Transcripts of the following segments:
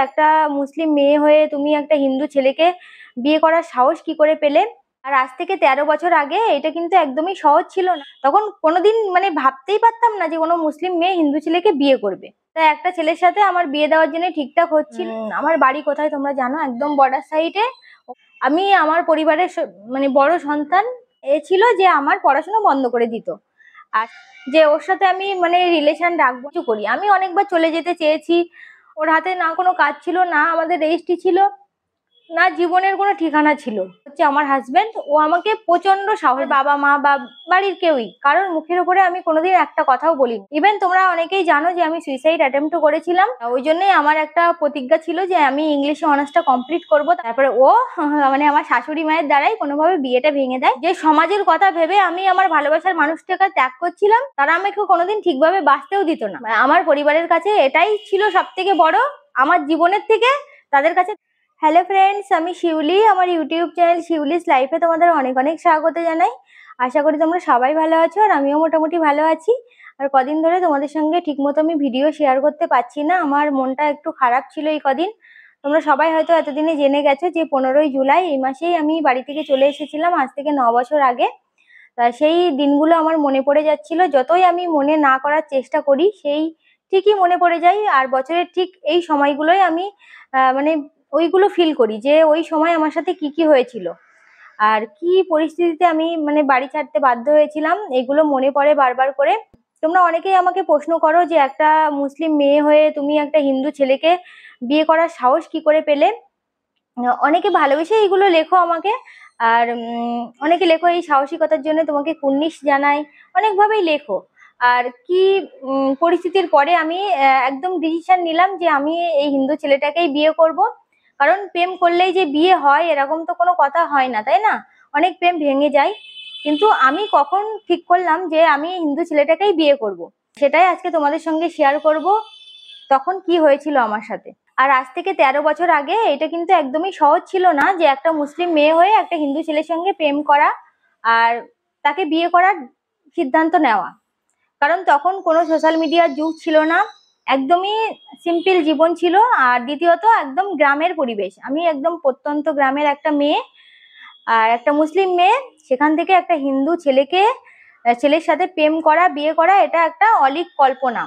একটা মুসলিম মেয়ে হয়ে তুমি একটা হিন্দু ছেলেকে বিয়ে করার সাহস কি করে পেলে? আর আজ থেকে 13 বছর আগে এটা কিন্তু একদমই সহজ ছিল না। তখন কোনোদিন ভাবতেই পারতাম না যে কোনো মুসলিম মেয়ে হিন্দু ছেলেকে বিয়ে করবে। তাই একটা ছেলের সাথে আমার বিয়ে দেওয়ার জন্য ঠিকঠাক হচ্ছিল। আমার বাড়ি কোথায় তোমরা জানো, একদম বর্ডার সাইডে। আমি আমার পরিবারের বড় সন্তান। এ ছিল যে আমার পড়াশোনা বন্ধ করে দিত, আর যে ওর সাথে আমি রিলেশন রাখবো কিছু করি। আমি অনেকবার চলে যেতে চেয়েছি। ওর হাতে না কোনো কাজ ছিল, না আমাদের রেজিস্ট্রি ছিল, না জীবনের কোনো ঠিকানা ছিল। হচ্ছে আমার হাজবেন্ড, ও আমাকে প্রচন্ড সাহস, বাবা মা বা বাড়ির কেউই কারোর মুখের উপরে আমি কোনোদিন একটা কথাও বলিনি। ইভেন তোমরা অনেকেই জানো যে আমি সুইসাইড অ্যাটেম্পটও করেছিলাম। ওই জন্যই আমার একটা প্রতিজ্ঞা ছিল যে আমি ইংলিশে অনার্সটা কমপ্লিট করব। তারপরে ও আমার শাশুড়ি মায়ের দ্বারাই কোনোভাবে বিয়েটা ভেঙে দেয়। যে সমাজের কথা ভেবে আমি আমার ভালোবাসার মানুষটাকে ত্যাগ করছিলাম, তারা আমাকে কোনোদিন ঠিকভাবে বাঁচতেও দিত না। আমার পরিবারের কাছে এটাই ছিল সব থেকে বড়, আমার জীবনের থেকে তাদের কাছে। হ্যালো ফ্রেন্ডস, আমি শিউলি। আমার ইউটিউব চ্যানেল শিউলিস লাইফে তোমাদের অনেক অনেক স্বাগত জানাই। আশা করি তোমরা সবাই ভালো আছো, আর আমিও মোটামুটি ভালো আছি। আর কদিন ধরে তোমাদের সঙ্গে ঠিকমতো আমি ভিডিও শেয়ার করতে পারছি না, আমার মনটা একটু খারাপ ছিল এই কদিন। তোমরা সবাই হয়তো এতদিনে জেনে গেছো যে 15ই জুলাই এই মাসেই আমি বাড়ি থেকে চলে এসেছিলাম, আজ থেকে 9 বছর আগে। তা সেই দিনগুলো আমার মনে পড়ে যাচ্ছিল। যতই আমি মনে না করার চেষ্টা করি, সেই ঠিকই মনে পড়ে যায়। আর বছরের ঠিক এই সময়গুলোই আমি ওইগুলো ফিল করি যে ওই সময় আমার সাথে কি কি হয়েছিল, আর কি পরিস্থিতিতে আমি বাড়ি ছাড়তে বাধ্য হয়েছিলাম, এগুলো মনে পড়ে বারবার করে। তোমরা অনেকেই আমাকে প্রশ্ন করো যে একটা মুসলিম মেয়ে হয়ে তুমি একটা হিন্দু ছেলেকে বিয়ে করার সাহস কি করে পেলে। অনেকে ভালোবেসে এইগুলো লেখো আমাকে, আর অনেকে লেখো এই সাহসিকতার জন্য তোমাকে কুর্নিশ জানাই, অনেকভাবেই লেখো। আর কি পরিস্থিতির পরে আমি একদম ডিসিশন নিলাম যে আমি এই হিন্দু ছেলেটাকেই বিয়ে করব। কারণ প্রেম করলেই যে বিয়ে হয় এরকম তো কোনো কথা হয় না, তাই না? অনেক প্রেম ভেঙে যায়। কিন্তু আমি কখন ঠিক করলাম যে আমি হিন্দু ছেলেটাকেই বিয়ে করব, সেটাই আজকে তোমাদের সঙ্গে শেয়ার করব তখন কি হয়েছিল আমার সাথে। আর আজ থেকে 13 বছর আগে এটা কিন্তু একদমই সহজ ছিল না যে একটা মুসলিম মেয়ে হয়ে একটা হিন্দু ছেলের সঙ্গে প্রেম করা আর তাকে বিয়ে করার সিদ্ধান্ত নেওয়া। কারণ তখন কোনো সোশ্যাল মিডিয়ার যুগ ছিল না, একদমই সিম্পল জীবন ছিল। আর দ্বিতীয়ত একদম গ্রামের পরিবেশ, আমি একদম প্রত্যন্ত গ্রামের একটা মেয়ে, আর একটা মুসলিম মেয়ে, সেখান থেকে একটা হিন্দু ছেলের সাথে প্রেম করা, বিয়ে করা, এটা একটা অলীক কল্পনা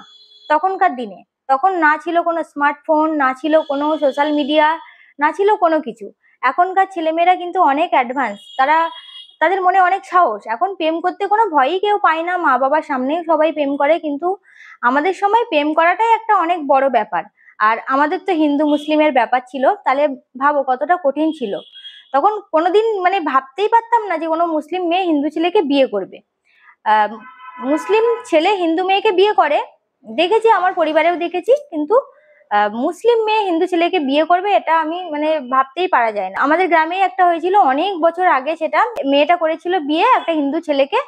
তখনকার দিনে। তখন না ছিল কোনো স্মার্টফোন, না ছিল কোনো সোশ্যাল মিডিয়া, না ছিল কোনো কিছু। এখনকার ছেলেমেয়েরা কিন্তু অনেক অ্যাডভান্স, তাদের মনে অনেক সাহস। এখন প্রেম করতে কোনো ভয়ই কেউ পায় না, মা বাবার সামনেই সবাই প্রেম করে। কিন্তু আমাদের সময় প্রেম করাটাই একটা অনেক বড় ব্যাপার। আর আমাদের তো হিন্দু মুসলিমের ব্যাপার ছিল, তাহলে ভাবো কতটা কঠিন ছিল। তখন কোনোদিন ভাবতেই পারতাম না যে কোনো মুসলিম মেয়ে হিন্দু ছেলেকে বিয়ে করবে। মুসলিম ছেলে হিন্দু মেয়েকে বিয়ে করে দেখেছি, আমার পরিবারেও দেখেছি, কিন্তু মুসলিম মেয়ে হিন্দু ছেলেকে বিয়ে করবে এটা আমি ভাবতেই পারা যায় না। আমাদের গ্রামেই একটা হয়েছিল অনেক বছর আগে, সেটা মেয়েটা করেছিল বিয়ে একটা হিন্দু ছেলেকে।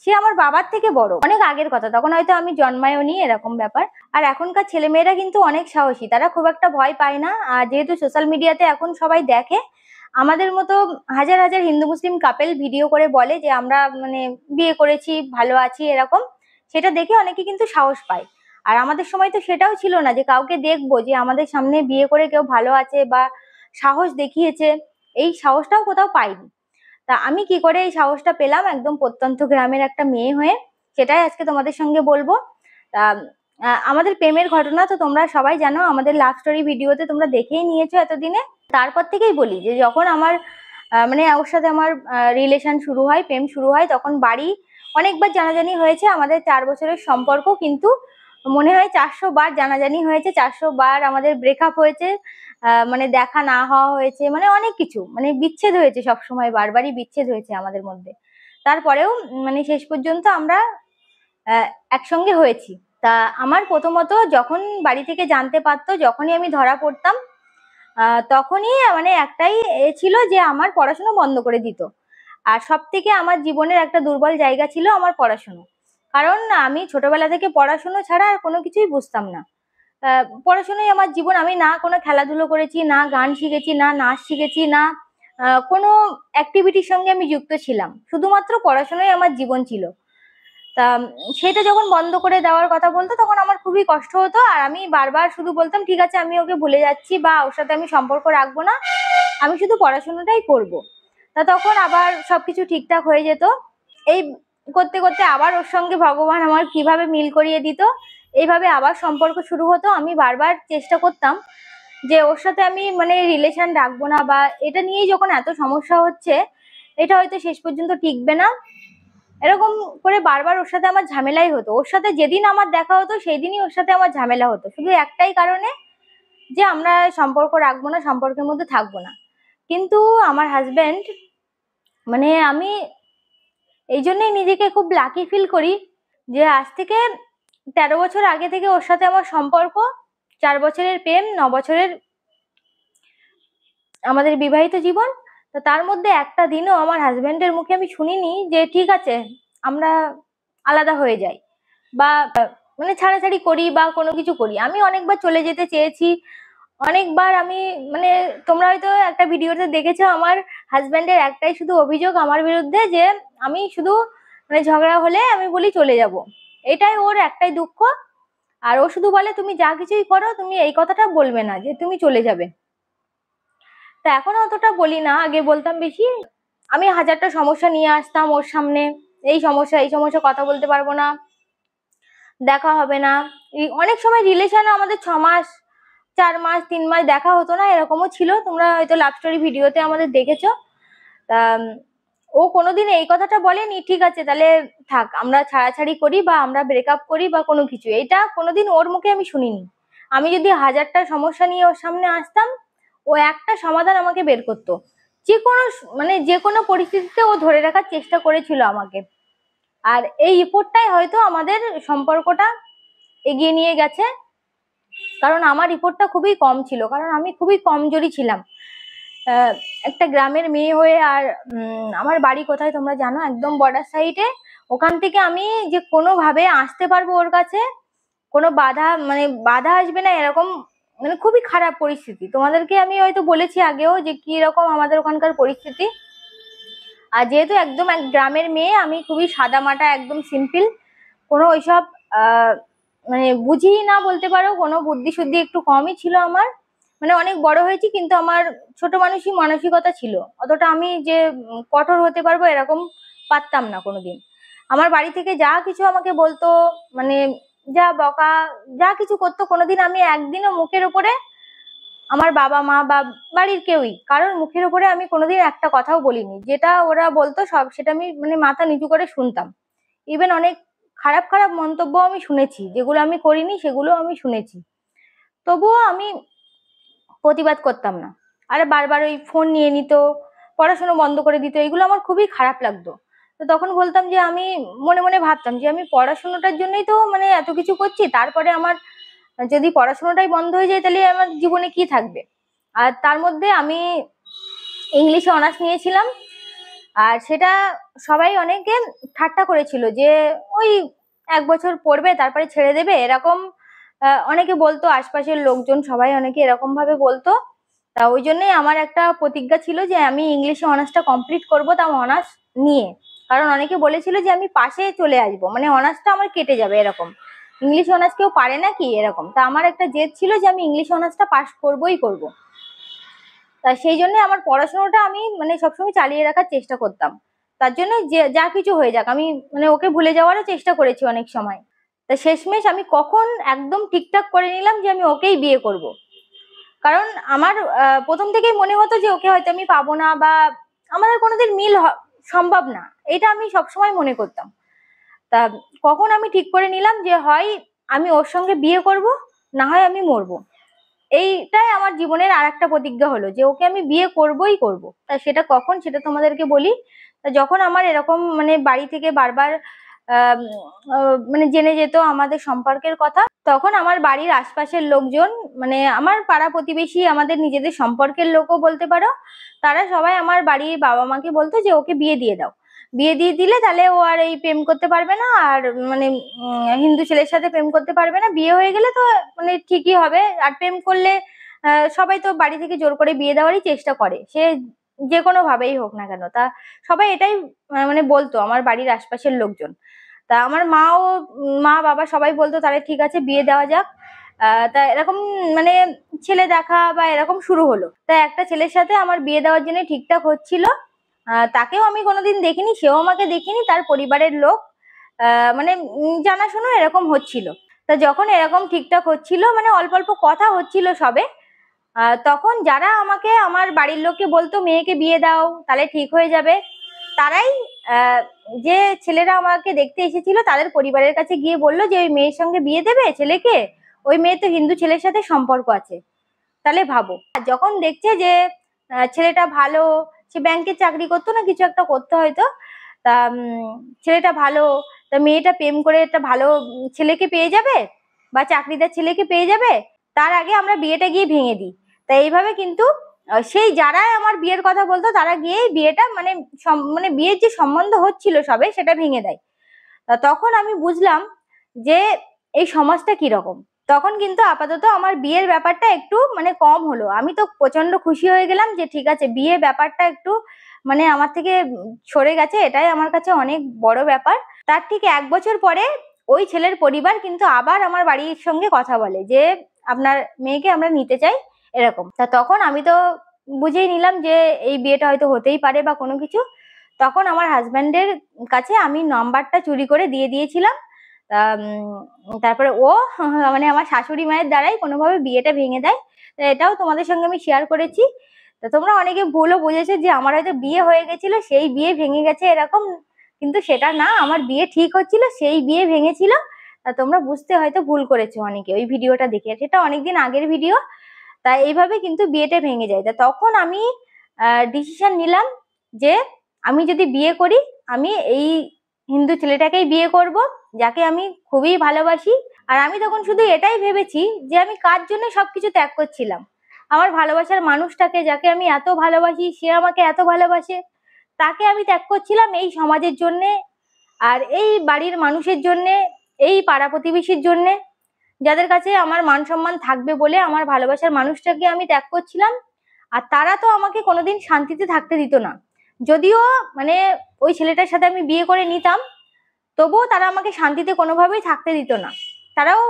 সে আমার বাবার থেকে বড়, অনেক আগের কথা, তখন হয়তো আমি জন্মায়ও নি, এরকম ব্যাপার। আর এখনকার ছেলেমেয়েরা কিন্তু অনেক সাহসী, তারা খুব একটা ভয় পায় না। আর যেহেতু সোশ্যাল মিডিয়াতে এখন সবাই দেখে, আমাদের মতো হাজার হাজার হিন্দু মুসলিম কাপেল ভিডিও করে বলে যে আমরা বিয়ে করেছি, ভালো আছি, এরকম। সেটা দেখে অনেকে কিন্তু সাহস পায়। আর আমাদের সময় তো সেটাও ছিল না যে কাউকে দেখবো যে আমাদের সামনে বিয়ে করে কেউ ভালো আছে বা সাহস দেখিয়েছে, এই সাহসটাও কোথাও পাইনি। তা আমি কি করে এই সাহসটা পেলাম একদম প্রত্যন্ত গ্রামের একটা মেয়ে হয়ে, সেটাই আজকে তোমাদের সঙ্গে বলবো। তা আমাদের প্রেমের ঘটনা তো তোমরা সবাই জানো, আমাদের লাভ স্টোরি ভিডিওতে তোমরা দেখেই নিয়েছো এতদিনে। তারপর থেকেই বলি যে যখন আমার ওর সাথে আমার রিলেশন শুরু হয়, প্রেম শুরু হয়, তখন বাড়ি অনেকবার জানাজানি হয়েছে। আমাদের 4 বছরের সম্পর্ক, কিন্তু মনে হয় 400 বার জানাজানি হয়েছে, 400 বার আমাদের ব্রেকআপ হয়েছে, দেখা না হওয়া হয়েছে, অনেক কিছু, বিচ্ছেদ হয়েছে, সবসময় বারবারই বিচ্ছেদ হয়েছে আমাদের মধ্যে। তারপরেও শেষ পর্যন্ত আমরা একসঙ্গে হয়েছি। তা আমার প্রথমত যখন বাড়ি থেকে জানতে পারতো, যখনই আমি ধরা পড়তাম, তখনই একটাই ছিল যে আমার পড়াশোনা বন্ধ করে দিত। আর সব থেকে আমার জীবনের একটা দুর্বল জায়গা ছিল আমার পড়াশোনা। কারণ আমি ছোটবেলা থেকে পড়াশোনা ছাড়া আর কোনো কিছুই বুঝতাম না। পড়াশোনাই আমার জীবন। আমি না কোনো খেলাধুলো করেছি, না গান শিখেছি, না নাচ শিখেছি, না কোনো অ্যাক্টিভিটির সঙ্গে আমি যুক্ত ছিলাম। শুধুমাত্র পড়াশোনাই আমার জীবন ছিল। তা সেটা যখন বন্ধ করে দেওয়ার কথা বলতো তখন আমার খুবই কষ্ট হতো, আর আমি বারবার শুধু বলতাম ঠিক আছে আমি ওকে ভুলে যাচ্ছি বা ওর সাথে আমি সম্পর্ক রাখবো না, আমি শুধু পড়াশোনাটাই করব। তা তখন আবার সবকিছু ঠিকঠাক হয়ে যেত। এই করতে করতে আবার ওর সঙ্গে ভগবান আমার কিভাবে মিল করিয়ে দিত, এইভাবে আবার সম্পর্ক শুরু হতো। আমি বারবার চেষ্টা করতাম যে ওর সাথে আমি মানে রিলেশন রাখবো না, বা এটা নিয়েই যখন এত সমস্যা হচ্ছে এটা হয়তো শেষ পর্যন্ত টিকবে না, এরকম করে বারবার ওর সাথে আমার ঝামেলাই হতো। ওর সাথে যেদিন আমার দেখা হতো সেই দিনই ওর সাথে আমার ঝামেলা হতো, শুধু একটাই কারণে যে আমরা সম্পর্ক রাখবো না, সম্পর্কের মধ্যে থাকবো না। কিন্তু আমার হাজবেন্ড মানে আমি এই জন্যই নিজেকে খুব লাকি ফিল করি যে আজ থেকে 13 বছর আগে থেকে ওর সাথে আমার সম্পর্ক, 4 বছরের প্রেম, 9 বছরের আমাদের বিবাহিত জীবন। তো তার মধ্যে একটা দিনও আমার হাজবেন্ডের মুখে আমি শুনিনি যে ঠিক আছে আমরা আলাদা হয়ে যাই বা মানে ছাড়াছাড়ি করি বা কোনো কিছু করি। আমি অনেকবার চলে যেতে চেয়েছি, অনেকবার আমি মানে তোমরা হয়তো একটা ভিডিওতে দেখেছো আমার হাজবেন্ডের একটাই শুধু অভিযোগ আমার বিরুদ্ধে যে আমি শুধু মানে ঝগড়া হলে আমি বলি চলে যাব, এটাই ওর একটাই দুঃখ। আর ও শুধু বলে তুমি যা কিছুই করো তুমি এই কথাটা বলবে না যে তুমি চলে যাবে। তা এখন অতটা বলি না, আগে বলতাম বেশি। আমি হাজারটা সমস্যা নিয়ে আসতাম ওর সামনে, এই সমস্যা এই সমস্যা, কথা বলতে পারবো না, দেখা হবে না। অনেক সময় রিলেশনে আমাদের 6 মাস, 4 মাস, 3 মাস দেখা হতো না, এরকমও ছিল, তোমরা হয়তো লাভ স্টোরি ভিডিওতে আমাদের দেখেছো। তা ও কোনোদিন এই কথাটা বলেনি ঠিক আছে তাহলে থাক আমরা ছাড়াছাড়ি করি বা আমরা ব্রেকআপ করি বা কোনো কিছু, এটা কোনোদিন ওর মুখে আমি শুনিনি। আমি যদি হাজারটা সমস্যা নিয়ে ওর সামনে আসতাম ও একটা সমাধান আমাকে বের করতো। যে কোনো মানে যে কোনো পরিস্থিতিতে ও ধরে রাখার চেষ্টা করেছিল আমাকে। আর এই রিপোর্টটাই হয়তো আমাদের সম্পর্কটা এগিয়ে নিয়ে গেছে, কারণ আমার রিপোর্টটা খুবই কম ছিল, কারণ আমি খুবই কমজোরি ছিলাম। আহ, একটা গ্রামের মেয়ে হয়ে, আর আমার বাড়ি কোথায় তোমরা জানো, একদম বর্ডার সাইডে। ওখান থেকে আমি যে কোনোভাবে আসতে পারবো ওর কাছে, কোনো বাধা মানে বাধা আসবে না এরকম মানে খুবই খারাপ পরিস্থিতি। তোমাদেরকে আমি হয়তো বলেছি আগেও যে কি রকম আমাদের ওখানকার পরিস্থিতি। আর যেহেতু একদম এক গ্রামের মেয়ে, আমি খুবই সাদামাটা একদম সিম্পল, কোনো ওইসব আহ মানে বুঝি না বলতে পারো, কোনো বুদ্ধি শুদ্ধি একটু কমই ছিল আমার। মানে অনেক বড় হয়েছি কিন্তু আমার ছোট মানুষই মানসিকতা ছিল, অতটা আমি যে কঠোর হতে পারবো এরকম পারতাম না কোনোদিন। আমার বাড়ি থেকে যা কিছু আমাকে বলতো, মানে যা বকা যা কিছু করতো, কোনোদিন আমি একদিনও মুখের উপরে আমার বাবা মা বা বাড়ির কেউই কারোর মুখের উপরে আমি কোনোদিন একটা কথাও বলিনি, যেটা ওরা বলতো সব সেটা আমি মানে মাথা নিচু করে শুনতাম। ইভেন অনেক খারাপ খারাপ মন্তব্য আমি শুনেছি, যেগুলো আমি করিনি সেগুলো আমি শুনেছি, তবুও আমি প্রতিবাদ করতাম না। আর বারবার ওই ফোন নিয়ে নিত, পড়াশোনা বন্ধ করে দিত, এগুলো আমার খুবই খারাপ লাগতো। তো তখন বলতাম যে আমি মনে মনে ভাবতাম যে আমি পড়াশোনাটার জন্যই তো মানে এত কিছু করছি, তারপরে আমার যদি পড়াশোনাটাই বন্ধ হয়ে যায় তাহলে আমার জীবনে কি থাকবে। আর তার মধ্যে আমি ইংলিশে অনার্স নিয়েছিলাম, আর সেটা সবাই অনেকে ঠাট্টা করেছিল যে ওই 1 বছর পড়বে তারপরে ছেড়ে দেবে এরকম। অনেকে বলতো, আশপাশের লোকজন সবাই অনেকে এরকম ভাবে বলতো। তা ওই জন্যই আমার একটা প্রতিজ্ঞা ছিল যে আমি ইংলিশে অনার্সটা কমপ্লিট করবো, তাও অনার্স নিয়ে। কারণ অনেকে বলেছিল যে আমি পাশে চলে আসবো, মানে অনার্সটা আমার কেটে যাবে এরকম, ইংলিশ অনার্স কেউ পারে না কি এরকম। তা আমার একটা জেদ ছিল যে আমি ইংলিশ অনার্সটা পাস করবোই করবো। তা সেই জন্য আমার পড়াশোনাটা আমি মানে সবসময় চালিয়ে রাখার চেষ্টা করতাম। তার জন্য যে যা কিছু হয়ে যাক আমি মানে ওকে ভুলে যাওয়ারও চেষ্টা করেছি অনেক সময়। তা শেষমেশ আমি কখন একদম ঠিকঠাক করে নিলাম যে আমি ওকেই বিয়ে করব। কারণ আমার প্রথম থেকেই মনে হতো যে ওকে হয়তো আমি পাবো না, বা আমাদের কোনোদিন মিল সম্ভব না, এটা আমি সবসময় মনে করতাম। তা কখন আমি ঠিক করে নিলাম যে হয় আমি ওর সঙ্গে বিয়ে করব, না হয় আমি মরবো। এইটাই আমার জীবনের আর একটা প্রতিজ্ঞা হলো যে ওকে আমি বিয়ে করবই করব। তা সেটা কখন সেটা তোমাদেরকে বলি। তা যখন আমার এরকম মানে বাড়ি থেকে বারবার মানে জেনে যেত আমাদের সম্পর্কের কথা, তখন আমার বাড়ির আশপাশের লোকজন, মানে আমার পাড়া প্রতিবেশী, আমাদের নিজেদের সম্পর্কের লোকও বলতে পারো, তারা সবাই আমার বাড়ির বাবা মাকে বলতো যে ওকে বিয়ে দিয়ে দাও, বিয়ে দিয়ে দিলে তাহলে ও আর এই প্রেম করতে পারবে না, আর মানে হিন্দু ছেলের সাথে প্রেম করতে পারবে না, বিয়ে হয়ে গেলে তো মানে ঠিকই হবে। আর প্রেম করলে সবাই তো বাড়ি থেকে জোর করে বিয়ে দেওয়ারই চেষ্টা করে, সে যে কোনো ভাবেই হোক না কেন। তা সবাই এটাই মানে বলতো আমার বাড়ির আশপাশের লোকজন। তা আমার মা বাবা সবাই বলতো তাহলে ঠিক আছে বিয়ে দেওয়া যাক। তা এরকম মানে ছেলে দেখা বা এরকম শুরু হলো। তা একটা ছেলের সাথে আমার বিয়ে দেওয়ার জন্য ঠিকঠাক হচ্ছিল। তাকেও আমি কোনোদিন দেখিনি, সেও আমাকে দেখিনি। তার পরিবারের লোক মানে জানাশোনা এরকম হচ্ছিল। তা যখন এরকম ঠিকঠাক হচ্ছিল, মানে অল্প অল্প কথা হচ্ছিল সবে, তখন যারা আমাকে আমার বাড়ির লোককে বলতো মেয়েকে বিয়ে দাও তাহলে ঠিক হয়ে যাবে, তারাই যে ছেলেরা আমাকে দেখতে এসেছিল তাদের পরিবারের কাছে গিয়ে বললো যে ওই মেয়ের সঙ্গে বিয়ে দেবে ছেলেকে, ওই মেয়ে তো হিন্দু ছেলের সাথে সম্পর্ক আছে। তাহলে ভাবো, যখন দেখছে যে ছেলেটা ভালো, সে ব্যাংকে চাকরি করতো না কিছু একটা করতে হয়তো, তা ছেলেটা ভালো, তা মেয়েটা প্রেম করে একটা ভালো ছেলেকে পেয়ে যাবে বা চাকরিদার ছেলেকে পেয়ে যাবে, তার আগে আমরা বিয়েটা গিয়ে ভেঙে দিই। তা এইভাবে কিন্তু সেই যারা আমার বিয়ের কথা বলতো তারা গিয়েই বিয়েটা মানে মানে বিয়ের যে সম্বন্ধ হচ্ছিল সবে সেটা ভেঙে দেয়। তখন আমি বুঝলাম যে এই সমাজটা কিরকম। তখন কিন্তু আপাতত আমার বিয়ের ব্যাপারটা একটু মানে কম হলো। আমি তো প্রচন্ড খুশি হয়ে গেলাম যে ঠিক আছে বিয়ে ব্যাপারটা একটু মানে আমার থেকে সরে গেছে, এটাই আমার কাছে অনেক বড় ব্যাপার। তার ঠিক 1 বছর পরে ওই ছেলের পরিবার কিন্তু আবার আমার বাড়ির সঙ্গে কথা বলে যে আপনার মেয়েকে আমরা নিতে চাই এরকম। তা তখন আমি তো বুঝেই নিলাম যে এই বিয়েটা হয়তো হতেই পারে বা কোনো কিছু। তখন আমার হাজব্যান্ডের কাছে আমি নাম্বারটা চুরি করে দিয়ে দিয়েছিলাম। তারপরে ও মানে আমার শাশুড়ি মায়ের দ্বারাই কোনোভাবে বিয়েটা ভেঙে দেয়। এটাও তোমাদের সঙ্গে আমি শেয়ার করেছি। তো তোমরা অনেকে ভুলও বুঝেছো যে আমার হয়তো বিয়ে হয়ে গেছিল সেই বিয়ে ভেঙে গেছে এরকম, কিন্তু সেটা না, আমার বিয়ে ঠিক হচ্ছিল সেই বিয়ে ভেঙেছিল। তোমরা বুঝতে হয়তো ভুল করেছো অনেকে ওই ভিডিওটা দেখে, সেটা অনেকদিন আগের ভিডিও। তাই এইভাবে কিন্তু বিয়েটা ভেঙে যায়। তা তখন আমি ডিসিশন নিলাম যে আমি যদি বিয়ে করি আমি এই হিন্দু ছেলেটাকেই বিয়ে করব, যাকে আমি খুবই ভালোবাসি। আর আমি তখন শুধু এটাই ভেবেছি যে আমি কার জন্য সবকিছু ত্যাগ করছিলাম, আমার ভালোবাসার মানুষটাকে, যাকে আমি এত ভালোবাসি, সে আমাকে এত ভালোবাসে, তাকে আমি ত্যাগ করছিলাম এই সমাজের জন্যে, আর এই বাড়ির মানুষের জন্যে, এই পাড়া প্রতিবেশীর জন্যে, যাদের কাছে আমার মান সম্মান থাকবে বলে আমার ভালোবাসার মানুষটাকে আমি ত্যাগ করছিলাম। আর তারা তো আমাকে কোনোদিন শান্তিতে থাকতে দিত না। যদিও মানে ওই ছেলেটার সাথে আমি বিয়ে করে নিতাম, তবুও তারা আমাকে শান্তিতে কোনোভাবেই থাকতে দিত না। তারাও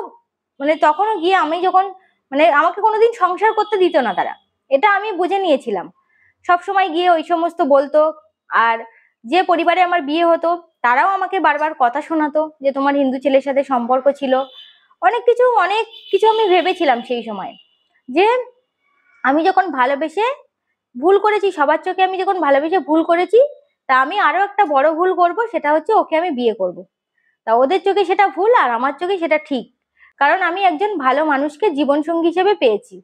মানে তখনও গিয়ে আমি যখন মানে আমাকে কোনোদিন সংসার করতে দিত না তারা, এটা আমি বুঝে নিয়েছিলাম। সবসময় গিয়ে ওই সমস্ত বলতো। আর যে পরিবারে আমার বিয়ে হতো তারাও আমাকে বারবার কথা শোনাতো যে তোমার হিন্দু ছেলের সাথে সম্পর্ক ছিল। অনেক কিছু আমি ভেবেছিলাম সেই সময় যে আমি যখন ভালোবেসে ভুল করেছি, সবার চোখে আমি যখন ভালোবেসে ভুল করেছি, তা আমি আরো একটা বড় ভুল করব, সেটা হচ্ছে ওকে আমি বিয়ে করব। তা ওদের চোখে সেটা ভুল আর আমার চোখে সেটা ঠিক, কারণ আমি একজন ভালো মানুষকে জীবনসঙ্গী হিসেবে পেয়েছি।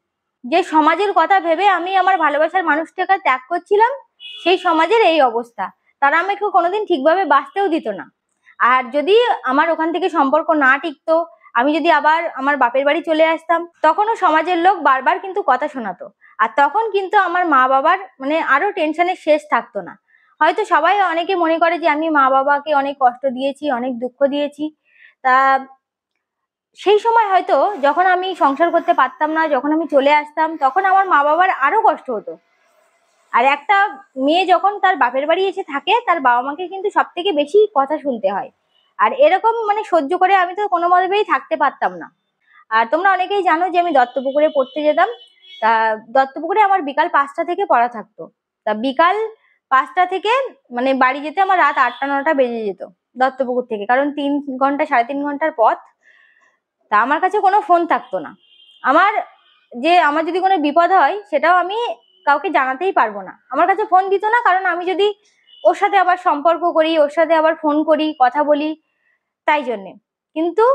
যে সমাজের কথা ভেবে আমি আমার ভালোবাসার মানুষটাকে ত্যাগ করছিলাম, সেই সমাজের এই অবস্থা। তারা আমাকে কোনোদিন ঠিকভাবে বাঁচতেও দিত না। আর যদি আমার ওখান থেকে সম্পর্ক না টিকতো, আমি যদি আবার আমার বাপের বাড়ি চলে আসতাম, তখনও সমাজের লোক বারবার কিন্তু কথা শোনাতো। আর তখন কিন্তু আমার মা বাবার মানে আরো টেনশনের শেষ থাকতো না। হয়তো সবাই অনেকে মনে করে যে আমি মা বাবাকে অনেক কষ্ট দিয়েছি, অনেক দুঃখ দিয়েছি। তা সেই সময় হয়তো যখন আমি সংসার করতে পারতাম না, যখন আমি চলে আসতাম, তখন আমার মা বাবার আরো কষ্ট হতো। আর একটা মেয়ে যখন তার বাপের বাড়ি এসে থাকে, তার বাবা মাকে কিন্তু সব থেকে বেশি কথা শুনতে হয়। আর এরকম মানে সহ্য করে আমি তো কোনোভাবেই থাকতে পারতাম না। আর তোমরা অনেকেই জানো যে আমি দত্তপুকুরে পড়তে যেতাম। তা দত্তপুকুরে আমার বিকাল 5টা থেকে পড়া থাকতো। তা বিকাল 5টা থেকে মানে বাড়ি যেতে আমার রাত 8টা 9টা বেজে যেত দত্তপুকুর থেকে, কারণ 3 ঘন্টা 3.5 ঘন্টার পথ। তা আমার কাছে কোনো ফোন থাকতো না। আমার আমার যদি কোনো বিপদ হয় সেটাও আমি কাউকে জানাতেই পারবো না। আমার কাছে ফোন দিত না, কারণ আমি যদি ওর সাথে আবার সম্পর্ক করি, ওর সাথে আবার ফোন করি, কথা বলি, তাই জন্যে। কিন্তু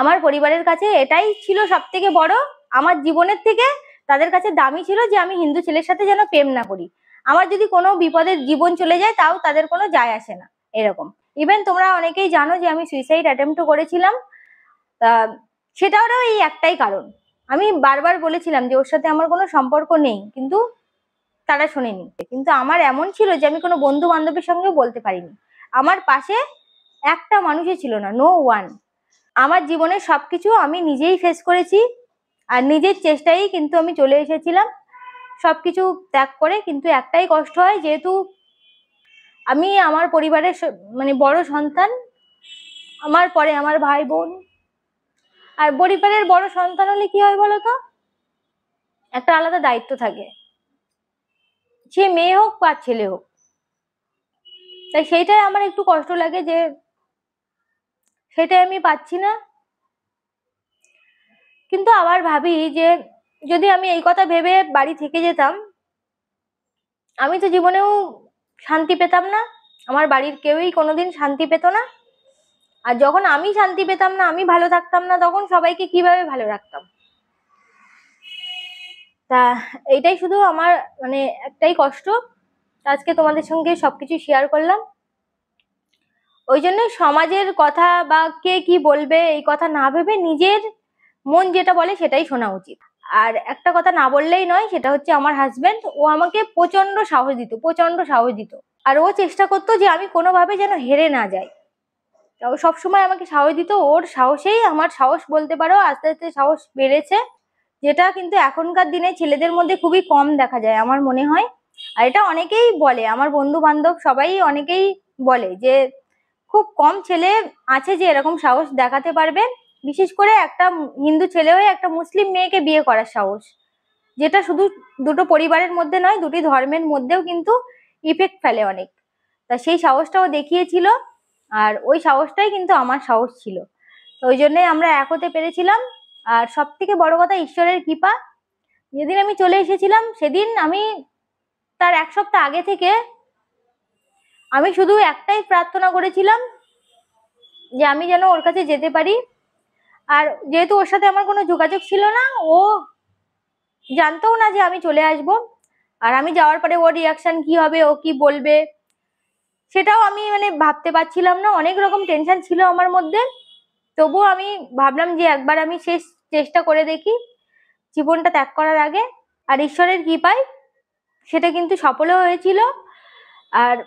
আমার পরিবারের কাছে এটাই ছিল সব থেকে বড়, আমার জীবনের থেকে তাদের কাছে দামি ছিল যে আমি হিন্দু ছেলের সাথে যেন প্রেম না করি। আমার যদি কোনো বিপদের জীবন চলে যায় তাও তাদের কোনো যায় আসে না এরকম। ইভেন তোমরা অনেকেই জানো যে আমি সুইসাইড অ্যাটেম্পটও করেছিলাম। তা সেটারও এই একটাই কারণ, আমি বারবার বলেছিলাম যে ওর সাথে আমার কোনো সম্পর্ক নেই, কিন্তু তারা শোনেনি। কিন্তু আমার এমন ছিল যে আমি কোনো বন্ধু বান্ধবের সঙ্গেও বলতে পারিনি। আমার পাশে একটা মানুষই ছিল না, নো ওয়ান। আমার জীবনের সবকিছু আমি নিজেই ফেস করেছি, আর নিজের চেষ্টায় কিন্তু আমি চলে এসেছিলাম সবকিছু ত্যাগ করে। কিন্তু একটাই কষ্ট হয়, যেহেতু আমি আমার পরিবারের মানে বড় সন্তান, আমার পরে আমার ভাই বোন। আর পরিবারের বড় সন্তান হলে কি হয় বলতো, একটা আলাদা দায়িত্ব থাকে, সে মেয়ে হোক বা ছেলে হোক। তাই সেইটাই আমার একটু কষ্ট লাগে যে সেটাই আমি পাচ্ছি না। কিন্তু আবার ভাবি যে যদি আমি এই কথা ভেবে বাড়ি থেকে যেতাম, আমি তো জীবনেও শান্তি পেতাম না, আমার বাড়ির কেউই কোনোদিন শান্তি পেত না। আর যখন আমি শান্তি পেতাম না, আমি ভালো থাকতাম না, তখন সবাইকে কিভাবে ভালো রাখতাম? তা এইটাই শুধু আমার মানে একটাই কষ্ট। আজকে তোমাদের সঙ্গে সবকিছু শেয়ার করলাম। ওই জন্য সমাজের কথা বা কে কি বলবে এই কথা না ভেবে নিজের মন যেটা বলে সেটাই শোনা উচিত। আর একটা কথা না বললেই নয়, সেটা হচ্ছে আমার হাজবেন্ড, ও আমাকে প্রচন্ড সাহস দিত, প্রচন্ড সাহস দিত। আর ও চেষ্টা করতো যে আমি কোনোভাবে যেন হেরে না যাই। ও সবসময় আমাকে সাহস দিত, ওর সাহসেই আমার সাহস বলতে পারো আস্তে আস্তে সাহস বেড়েছে, যেটা কিন্তু এখনকার দিনে ছেলেদের মধ্যে খুবই কম দেখা যায় আমার মনে হয়। আর এটা অনেকেই বলে, আমার বন্ধু বান্ধব সবাই অনেকেই বলে যে খুব কম ছেলে আছে যে এরকম সাহস দেখাতে পারবে, বিশেষ করে একটা হিন্দু ছেলে হয়ে একটা মুসলিম মেয়েকে বিয়ে করার সাহস, যেটা শুধু দুটো পরিবারের মধ্যে নয়, দুটি ধর্মের মধ্যেও কিন্তু ইফেক্ট ফেলে অনেক। তা সেই সাহসটাও দেখিয়েছিল, আর ওই সাহসটাই কিন্তু আমার সাহস ছিল। তো ওই জন্যই আমরা এক হতে পেরেছিলাম। আর সব থেকে বড় কথা ঈশ্বরের কৃপা, যেদিন আমি চলে এসেছিলাম সেদিন আমি তার এক সপ্তাহ আগে থেকে আমি শুধু একটাই প্রার্থনা করেছিলাম যে আমি যেন ওর কাছে যেতে পারি। আর যেহেতু ওর সাথে আমার কোনো যোগাযোগ ছিল না, ও জানতেও না যে আমি চলে আসব। আর আমি যাওয়ার পরে ওর রিয়াকশন কি হবে, ও কি বলবে, সেটাও আমি মানে ভাবতে পারছিলাম না, অনেক রকম টেনশন ছিল আমার মধ্যে। তবুও আমি ভাবলাম যে একবার আমি শেষ চেষ্টা করে দেখি জীবনটা ত্যাগ করার আগে। আর ঈশ্বরের কৃপায় সেটা কিন্তু সফলও হয়েছিল। আর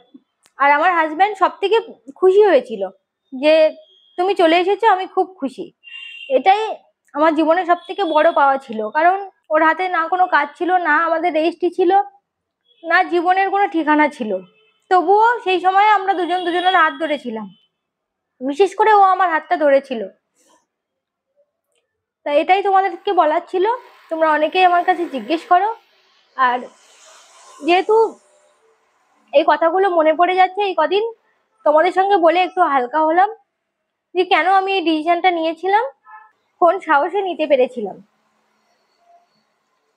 আর আমার হাজব্যান্ড সব থেকে খুশি হয়েছিল যে তুমি চলে এসেছো, আমি খুব খুশি। এটাই আমার জীবনের সব থেকে বড় পাওয়া ছিল, কারণ ওর হাতে না কোনো কাজ ছিল, না আমাদের রেজিস্ট্রি ছিল, না জীবনের কোনো ঠিকানা ছিল। তবুও সেই সময় আমরা দুজন দুজনের হাত ধরেছিলাম, বিশেষ করে ও আমার হাতটা ধরেছিল। তা এটাই তোমাদেরকে বলার ছিল, তোমরা অনেকেই আমার কাছে জিজ্ঞেস করো। আর যেহেতু এই কথাগুলো মনে পড়ে যাচ্ছে এই কদিন, তোমাদের সঙ্গে বলে একটু হালকা হলাম যে কেন আমি এই ডিসিশনটা নিয়েছিলাম, কোন সাহসে নিতে পেরেছিলাম।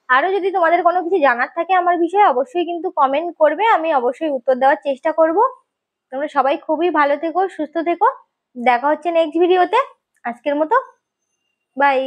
আরো যদি তোমাদের কোনো কিছু জানার থাকে আমার বিষয়ে, অবশ্যই কিন্তু কমেন্ট করবে, আমি অবশ্যই উত্তর দেওয়ার চেষ্টা করব। তোমরা সবাই খুবই ভালো থেকো, সুস্থ থেকো। দেখা হচ্ছে নেক্সট ভিডিওতে। আজকের মতো বাই।